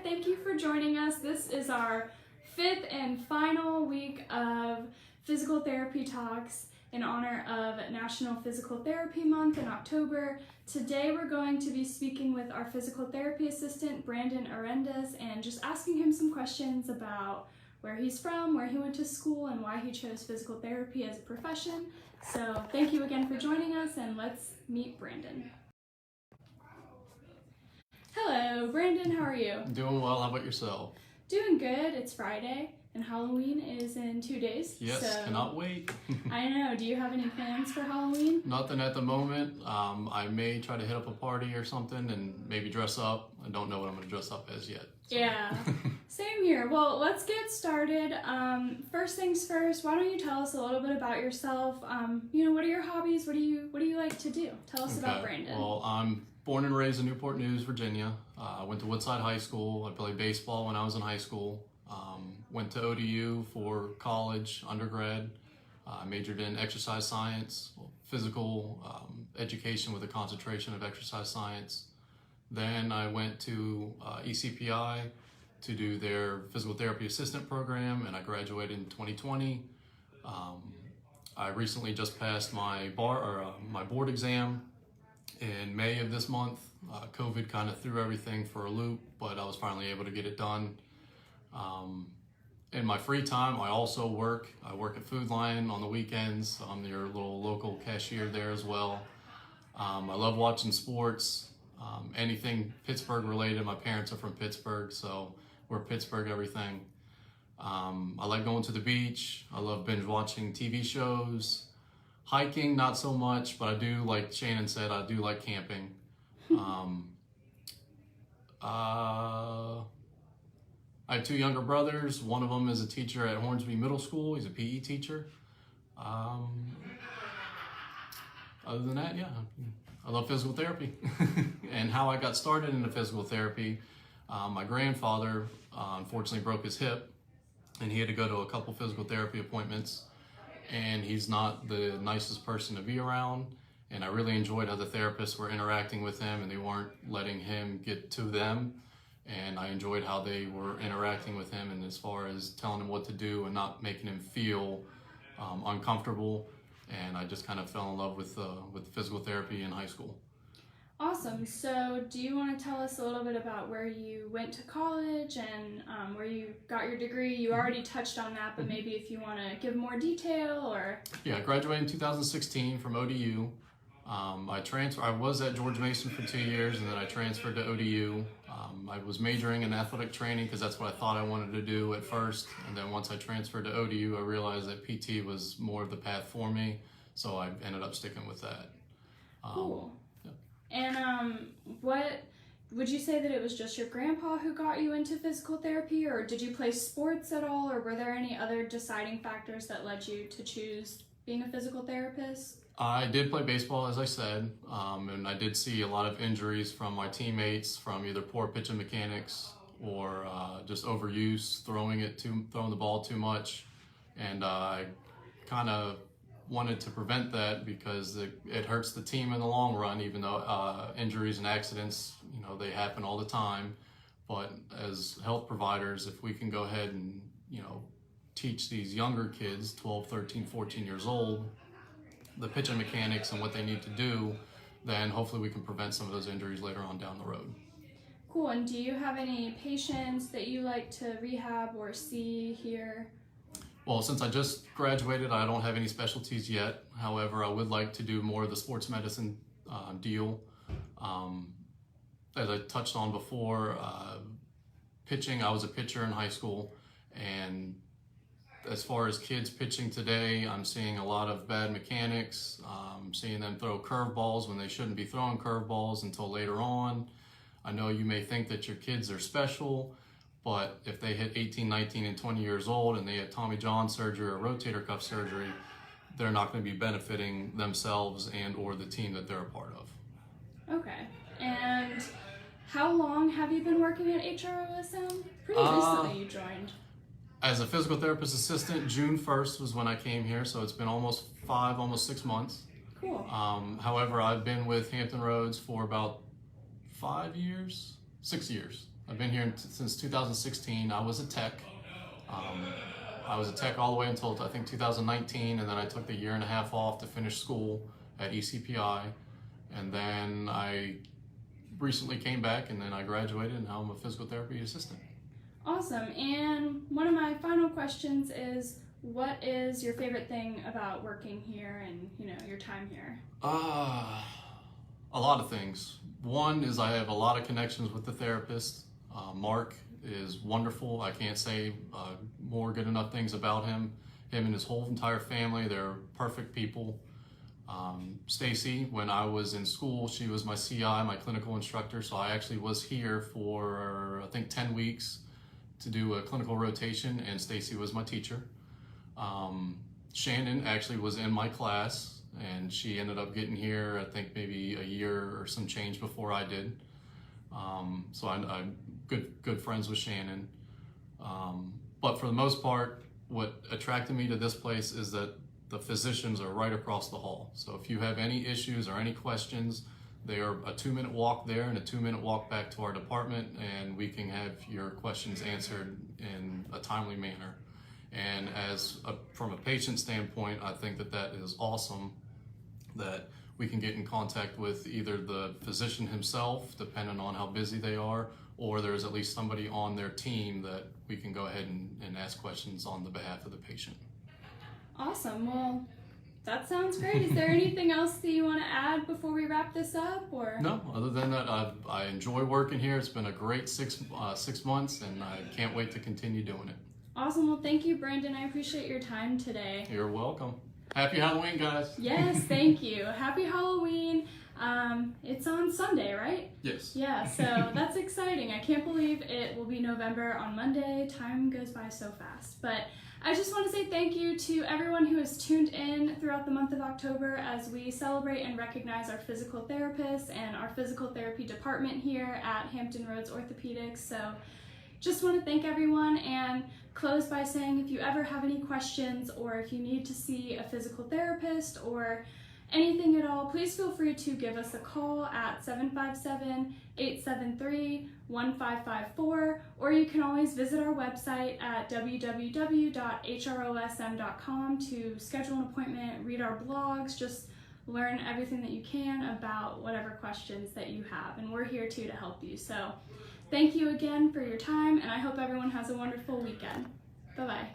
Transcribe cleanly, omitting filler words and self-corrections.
Thank you for joining us. This is our 5th and final week of physical therapy talks in honor of National Physical Therapy Month in October. Today we're going to be speaking with our physical therapy assistant, Brandon Arendas, and just asking him some questions about where he's from, where he went to school, and why he chose physical therapy as a profession. So thank you again for joining us, and let's meet Brandon. Hello, Brandon, how are you? Doing well, how about yourself? Doing good. It's Friday, and Halloween is in 2 days. Yes, so cannot wait. I know. Do you have any plans for Halloween? Nothing at the moment. I may try to hit up a party or something and maybe dress up. I don't know what I'm going to dress up as yet. So. Yeah, same here. Well, let's get started. First things first, why don't you tell us a little bit about yourself? What are your hobbies? What do you like to do? Tell us about Brandon. Well, I'm born and raised in Newport News, Virginia. I went to Woodside High School. I played baseball when I was in high school. Went to ODU for college, undergrad. Majored in exercise science, physical education with a concentration of exercise science. Then I went to ECPI to do their physical therapy assistant program, and I graduated in 2020. I recently just passed my board exam in May of this month. COVID kind of threw everything for a loop, but I was finally able to get it done. In my free time, I also work. I work at Food Lion on the weekends. I'm your little local cashier there as well. I love watching sports, anything Pittsburgh related. My parents are from Pittsburgh, so we're Pittsburgh everything. I like going to the beach. I love binge watching TV shows. Hiking, not so much, but I do, like Shannon said, I do like camping. I have 2 younger brothers. One of them is a teacher at Hornsby Middle School. He's a PE teacher. Other than that, yeah, I love physical therapy. And how I got started into physical therapy, my grandfather unfortunately broke his hip, and he had to go to a couple physical therapy appointments. And he's not the nicest person to be around. And I really enjoyed how the therapists were interacting with him and they weren't letting him get to them. And I enjoyed how they were interacting with him and as far as telling him what to do and not making him feel uncomfortable. And I just kind of fell in love with physical therapy in high school. Awesome. So do you want to tell us a little bit about where you went to college and where you got your degree? You already touched on that, but maybe if you want to give more detail or... Yeah, I graduated in 2016 from ODU. I was at George Mason for 2 years and then I transferred to ODU. I was majoring in athletic training because that's what I thought I wanted to do at first. And then once I transferred to ODU, I realized that PT was more of the path for me. So I ended up sticking with that. Cool. And what would you say that it was just your grandpa who got you into physical therapy, or did you play sports at all, or were there any other deciding factors that led you to choose being a physical therapist? I did play baseball, as I said, and I did see a lot of injuries from my teammates from either poor pitching mechanics or just overuse, throwing the ball too much, and I kind of wanted to prevent that because it hurts the team in the long run, even though injuries and accidents, they happen all the time. But as health providers, if we can go ahead and, teach these younger kids, 12, 13, 14 years old, the pitching mechanics and what they need to do, then hopefully we can prevent some of those injuries later on down the road. Cool. And do you have any patients that you like to rehab or see here? Well, since I just graduated, I don't have any specialties yet. However, I would like to do more of the sports medicine deal. As I touched on before, pitching, I was a pitcher in high school. And as far as kids pitching today, I'm seeing a lot of bad mechanics. Seeing them throw curveballs when they shouldn't be throwing curveballs until later on. I know you may think that your kids are special, but if they hit 18, 19, and 20 years old and they had Tommy John surgery or rotator cuff surgery, they're not going to be benefiting themselves and or the team that they're a part of. Okay. And how long have you been working at HROSM? Pretty recently you joined. As a physical therapist assistant, June 1st was when I came here, so it's been almost 6 months. Cool. However, I've been with Hampton Roads for about 6 years. I've been here since 2016. I was a tech. I was a tech all the way until I think 2019, and then I took the year and a half off to finish school at ECPI, and then I recently came back, and then I graduated, and now I'm a physical therapy assistant. Awesome. And one of my final questions is, what is your favorite thing about working here and, your time here? A lot of things. One is I have a lot of connections with the therapist. Mark is wonderful. I can't say more good enough things about him. Him and his whole entire family, they're perfect people. Stacy, when I was in school, she was my CI, my clinical instructor, so I actually was here for, I think, 10 weeks to do a clinical rotation, and Stacy was my teacher. Shannon actually was in my class, and she ended up getting here, I think, maybe a year or some change before I did. So I'm good friends with Shannon. But for the most part, what attracted me to this place is that the physicians are right across the hall. So if you have any issues or any questions, they are a 2-minute walk there and a 2-minute walk back to our department, and we can have your questions answered in a timely manner. And from a patient standpoint, I think that is awesome, that we can get in contact with either the physician himself, depending on how busy they are, or there's at least somebody on their team that we can go ahead and ask questions on the behalf of the patient. Awesome. Well, that sounds great. Is there anything else that you want to add before we wrap this up? Or no, other than that, I enjoy working here. It's been a great 6 months, and I can't wait to continue doing it. Awesome. Well, thank you, Brandon. I appreciate your time today. You're welcome. Happy Halloween, guys. Yes, thank you. Happy Halloween. It's on Sunday, right? Yes. Yeah, so that's exciting. I can't believe it will be November on Monday. Time goes by so fast. But I just want to say thank you to everyone who has tuned in throughout the month of October as we celebrate and recognize our physical therapists and our physical therapy department here at Hampton Roads Orthopedics. So just want to thank everyone and close by saying, if you ever have any questions or if you need to see a physical therapist or anything at all, please feel free to give us a call at 757-873-1554, or you can always visit our website at www.hrosm.com to schedule an appointment, read our blogs, just learn everything that you can about whatever questions that you have, and we're here too to help you. So thank you again for your time, and I hope everyone has a wonderful weekend. Bye-bye.